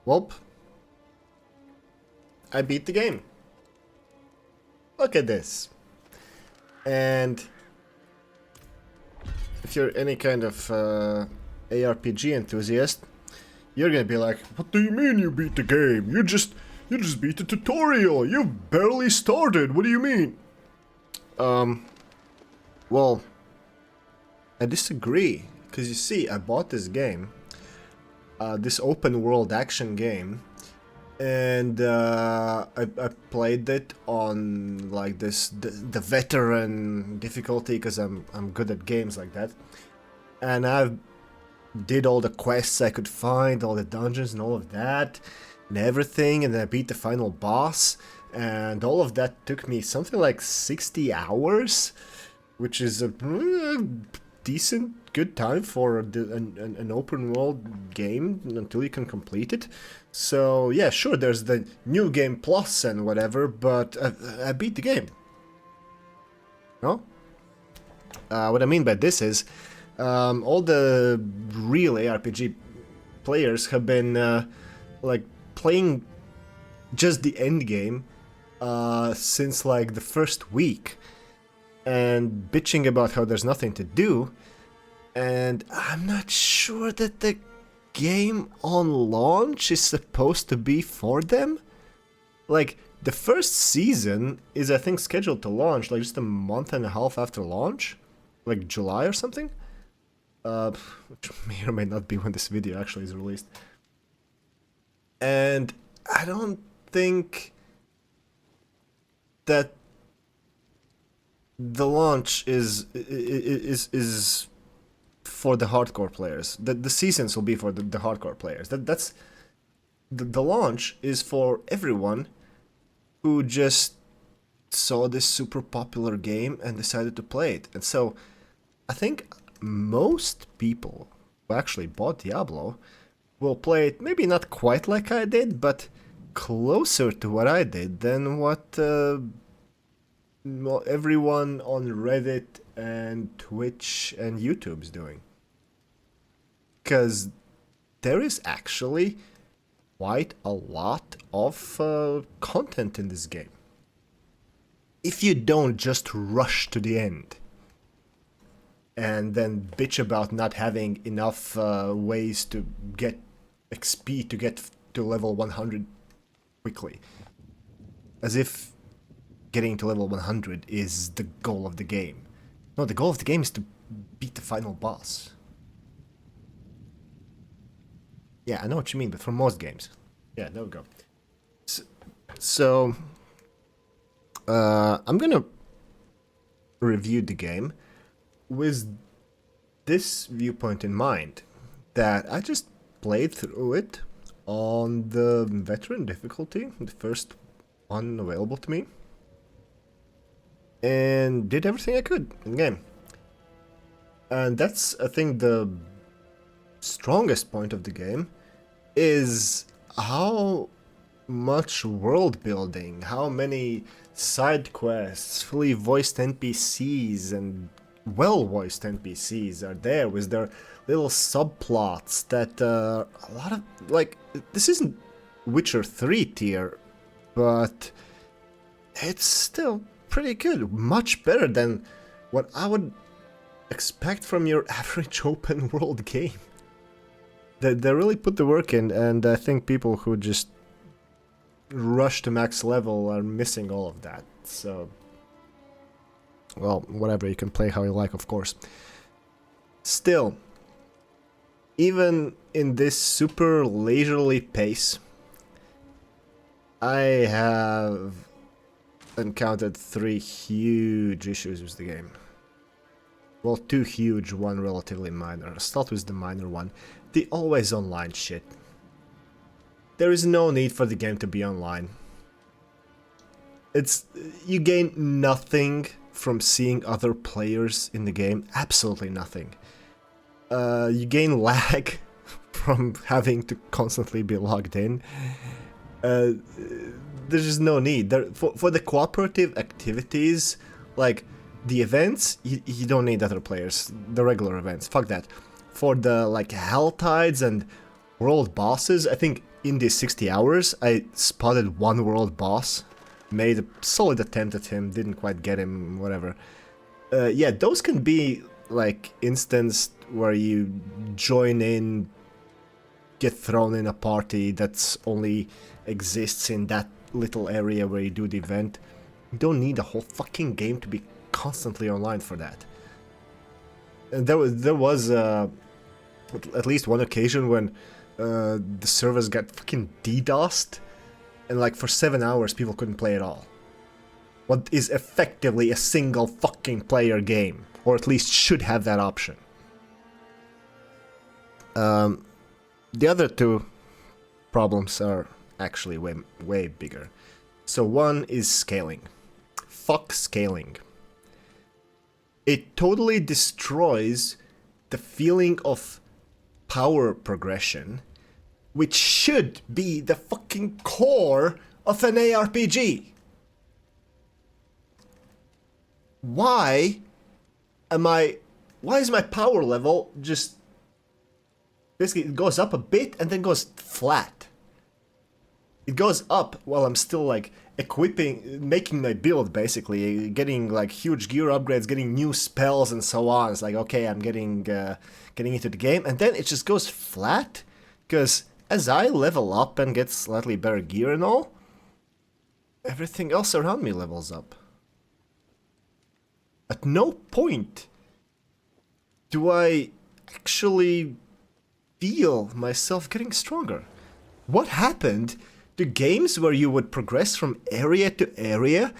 Well, I beat the game. Look at this. And if you're any kind of ARPG enthusiast, you're gonna be like, what do you mean you beat the game? You just beat the tutorial. You barely started. What do you mean? Well, I disagree. Because you see, I bought this game, this open world action game, and I played it on like the veteran difficulty because I'm good at games like that, and I did all the quests I could find, all the dungeons and all of that, and everything, and then I beat the final boss, and all of that took me something like 60 hours, which is a decent, good time for an open world game until you can complete it. So yeah, sure, there's the new game plus and whatever, but I beat the game. No? What I mean by this is, all the real ARPG players have been like playing just the end game since like the first week and bitching about how there's nothing to do, and I'm not sure that the game on launch is supposed to be for them. Like, the first season is, I think, scheduled to launch like just a month and a half after launch, like July or something, which may or may not be when this video actually is released. And I don't think that the launch is for the hardcore players. The seasons will be for the hardcore players. That's the launch is for everyone who just saw this super popular game and decided to play it. And so I think most people who actually bought Diablo will play it maybe not quite like I did, but closer to what I did than what everyone on Reddit and Twitch and YouTube's doing. Because there is actually quite a lot of content in this game. If you don't just rush to the end and then bitch about not having enough ways to get XP to get to level 100 quickly. As if getting to level 100 is the goal of the game. No, the goal of the game is to beat the final boss. Yeah, I know what you mean, but for most games. Yeah, there we go. So I'm gonna review the game with this viewpoint in mind, that I just played through it on the veteran difficulty, the first one available to me, and did everything I could in the game. And that's, I think, the strongest point of the game, is how much world building, how many side quests, fully voiced NPCs and well-voiced NPCs are there with their little subplots that a lot of, like, this isn't Witcher 3 tier, but it's still pretty good, much better than what I would expect from your average open world game. They really put the work in, and I think people who just rush to max level are missing all of that. So, well, whatever, you can play how you like, of course. Still, even in this super leisurely pace, I have encountered 3 huge issues with the game. Well, 2 huge, 1 relatively minor. I'll start with the minor one. The always online shit. There is no need for the game to be online. You gain nothing from seeing other players in the game. Absolutely nothing. You gain lag from having to constantly be logged in. There's just no need. For the cooperative activities, like the events, you don't need other players. The regular events, fuck that. For the like hell tides and World bosses, I think in these 60 hours, I spotted one world boss, made a solid attempt at him, didn't quite get him, whatever. Yeah, those can be like instance where you join in, get thrown in a party that's only exists in that little area where you do the event. You don't need a whole fucking game to be constantly online for that. And there was at least one occasion when the servers got fucking DDoSed, and like for 7 hours people couldn't play at all. What is effectively a single fucking player game, or at least should have that option. The other two problems are actually way bigger. So one is scaling. Fuck scaling. It totally destroys the feeling of power progression, which should be the fucking core of an ARPG. Why is my power level just basically it goes up a bit and then goes flat? It goes up while I'm still like making my build, basically getting like huge gear upgrades, getting new spells and so on. It's like, okay, I'm getting into the game, and then it just goes flat because as I level up and get slightly better gear and all, everything else around me levels up. At no point do I actually feel myself getting stronger. What happened to games where you would progress from area to area,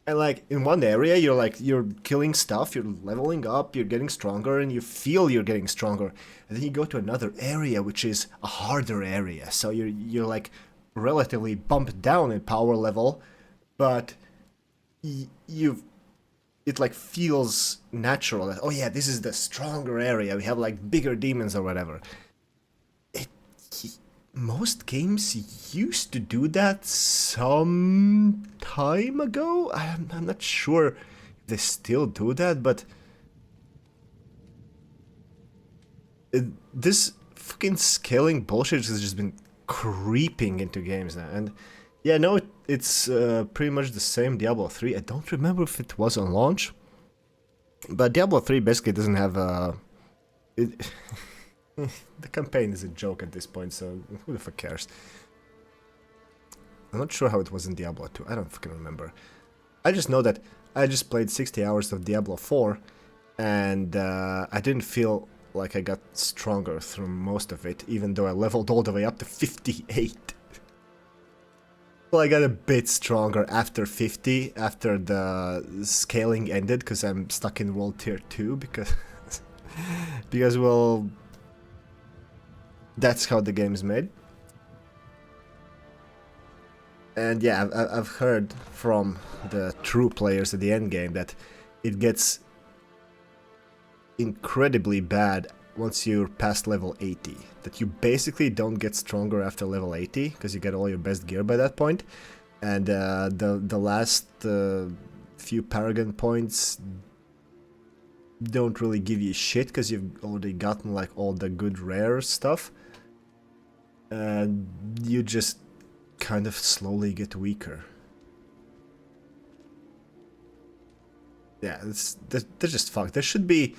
and like in one area you're killing stuff, you're leveling up, you're getting stronger, and you feel you're getting stronger, and then you go to another area which is a harder area, so you're like relatively bumped down in power level, but it like feels natural that, oh yeah, this is the stronger area, we have like bigger demons or whatever. Most games used to do that some time ago. I'm not sure if they still do that, but this fucking scaling bullshit has just been creeping into games now. And yeah, no, it's pretty much the same Diablo 3. I don't remember if it was on launch, but Diablo 3 basically doesn't have a... The campaign is a joke at this point, so who the fuck cares? I'm not sure how it was in Diablo 2, I don't fucking remember. I just know that I just played 60 hours of Diablo 4, and I didn't feel like I got stronger through most of it, even though I leveled all the way up to 58. Well, I got a bit stronger after 50, after the scaling ended, because I'm stuck in World Tier 2, because well... That's how the game's made. And yeah, I've heard from the true players at the endgame that it gets incredibly bad once you're past level 80. That you basically don't get stronger after level 80, because you get all your best gear by that point. And the last few Paragon points don't really give you shit, because you've already gotten like all the good rare stuff. And you just kind of slowly get weaker. Yeah, they're just fucked. There should be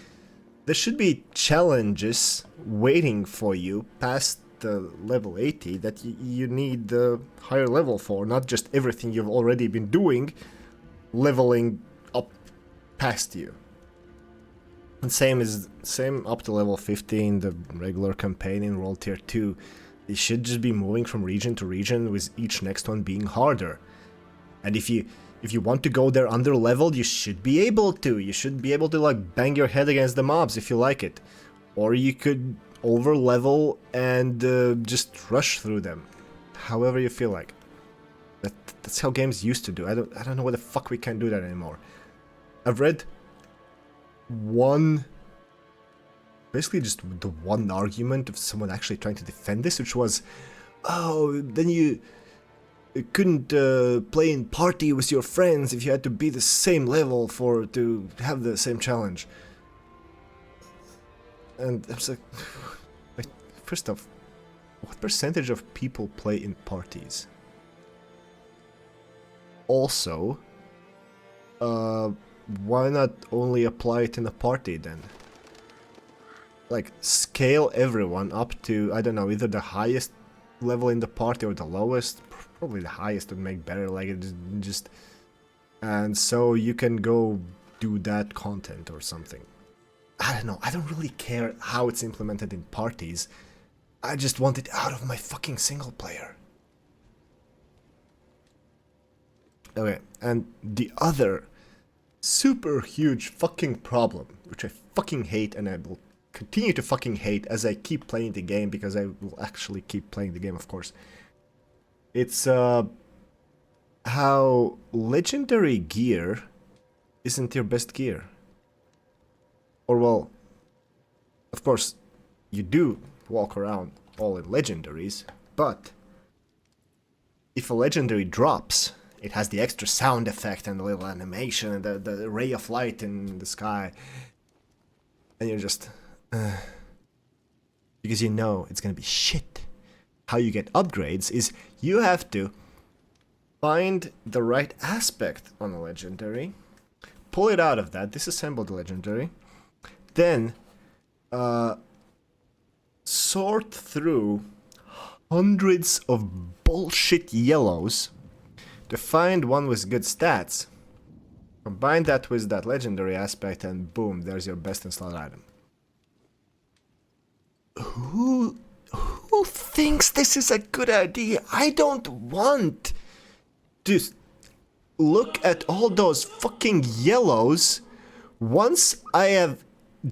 challenges waiting for you past the level 80 that you need the higher level for, not just everything you've already been doing leveling up past you. And same up to level 15, the regular campaign in World Tier 2. They should just be moving from region to region, with each next one being harder. And if you want to go there under leveled, you should be able to. You should be able to like bang your head against the mobs if you like it. Or you could over level and just rush through them. However you feel like. That's how games used to do. I don't know why the fuck we can't do that anymore. I've read basically just the one argument of someone actually trying to defend this, which was, oh, then you couldn't play in party with your friends if you had to be the same level to have the same challenge. And I was like, wait, first off, what percentage of people play in parties? Also, why not only apply it in a party then? Like, scale everyone up to, I don't know, either the highest level in the party or the lowest. Probably the highest would make better, like, it just... And so you can go do that content or something. I don't know, I don't really care how it's implemented in parties. I just want it out of my fucking single player. Okay, and the other super huge fucking problem, which I fucking hate and I will continue to fucking hate as I keep playing the game, because I will actually keep playing the game, of course. It's how legendary gear isn't your best gear. Or well, of course, you do walk around all in legendaries, but if a legendary drops, it has the extra sound effect and the little animation and the ray of light in the sky. And you're just... because you know it's gonna be shit. How you get upgrades is you have to find the right aspect on a legendary, pull it out of that, disassemble the legendary, then sort through hundreds of bullshit yellows to find one with good stats, combine that with that legendary aspect, and boom, there's your best in slot item. Who thinks this is a good idea? I don't want to look at all those fucking yellows once I have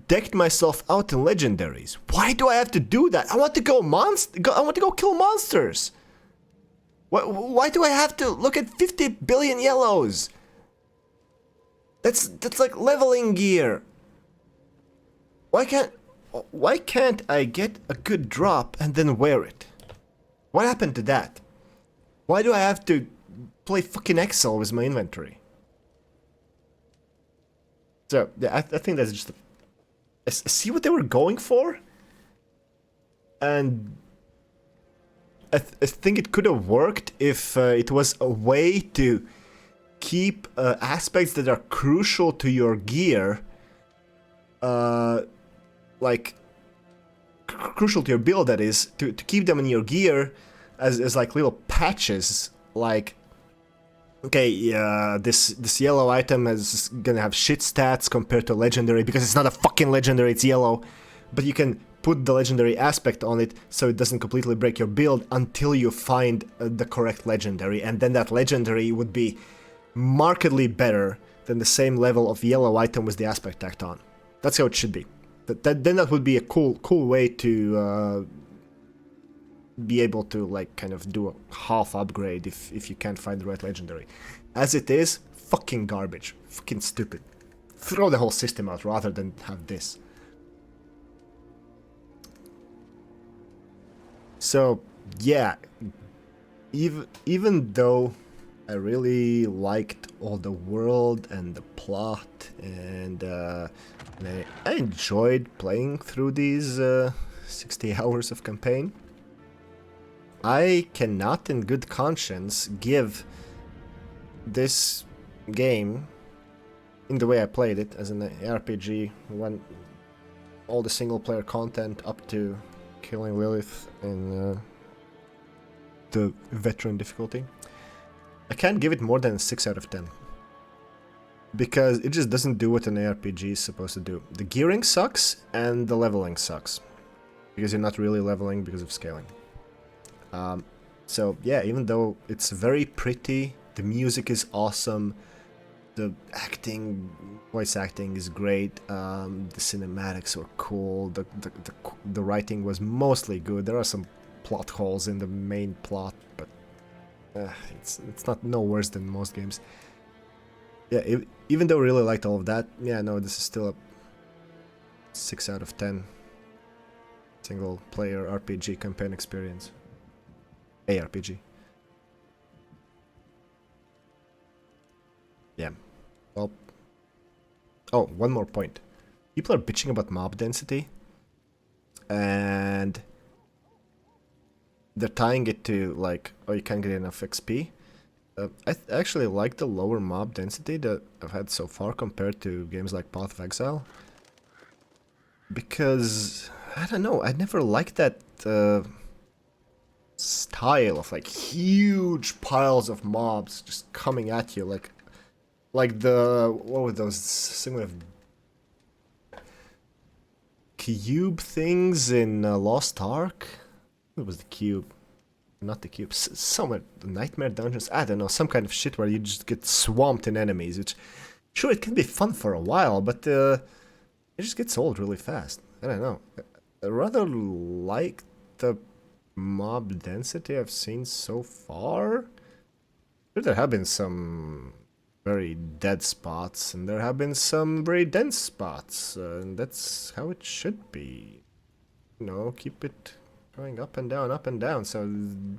decked myself out in legendaries. Why do I have to do that? I want to go I want to go kill monsters. Why do I have to look at 50 billion yellows? That's like leveling gear. Why can't I get a good drop and then wear it? What happened to that? Why do I have to play fucking Excel with my inventory? So yeah, I think that's just see what they were going for, and I think it could have worked if it was a way to keep aspects that are crucial to your gear, like crucial to your build, that is, to keep them in your gear as like little patches, like, okay, this yellow item is gonna have shit stats compared to legendary because it's not a fucking legendary, it's yellow, but you can put the legendary aspect on it so it doesn't completely break your build until you find the correct legendary, and then that legendary would be markedly better than the same level of yellow item with the aspect tacked on. That's how it should be. Then that would be a cool way to be able to, like, kind of do a half upgrade if you can't find the right legendary. As it is, fucking garbage. Fucking stupid. Throw the whole system out rather than have this. So, yeah, even though I really liked all the world and the plot, and I enjoyed playing through these 60 hours of campaign, I cannot in good conscience give this game, in the way I played it, as an ARPG, all the single player content up to killing Lilith in the veteran difficulty, I can't give it more than a 6 out of 10. Because it just doesn't do what an ARPG is supposed to do. The gearing sucks, and the leveling sucks. Because you're not really leveling because of scaling. So yeah, even though it's very pretty, the music is awesome, the voice acting is great, the cinematics were cool, the writing was mostly good. There are some plot holes in the main plot, but it's no worse than most games. Yeah, even though I really liked all of that, yeah, no, this is still a 6 out of 10 single player RPG campaign experience. ARPG. Yeah. Well. Oh, one more point. People are bitching about mob density. And they're tying it to like, oh, you can't get enough XP. I actually like the lower mob density that I've had so far compared to games like Path of Exile. Because, I don't know, I never liked that style of like huge piles of mobs just coming at you. Like the, what were those similar cube things in Lost Ark? It was the cube. Not the cube, somewhere, the nightmare dungeons, I don't know, some kind of shit where you just get swamped in enemies, which, sure, it can be fun for a while, but it just gets old really fast. I don't know. I rather like the mob density I've seen so far. Sure, there have been some very dead spots, and there have been some very dense spots, and that's how it should be. You know, keep it going up and down, so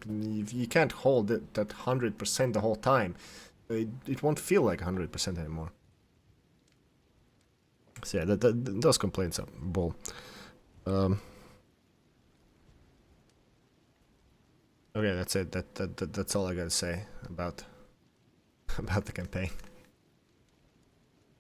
if you can't hold it at 100% the whole time, it won't feel like 100% anymore. So yeah, those complaints are bull. Okay, that's it. That's all I gotta say about about the campaign.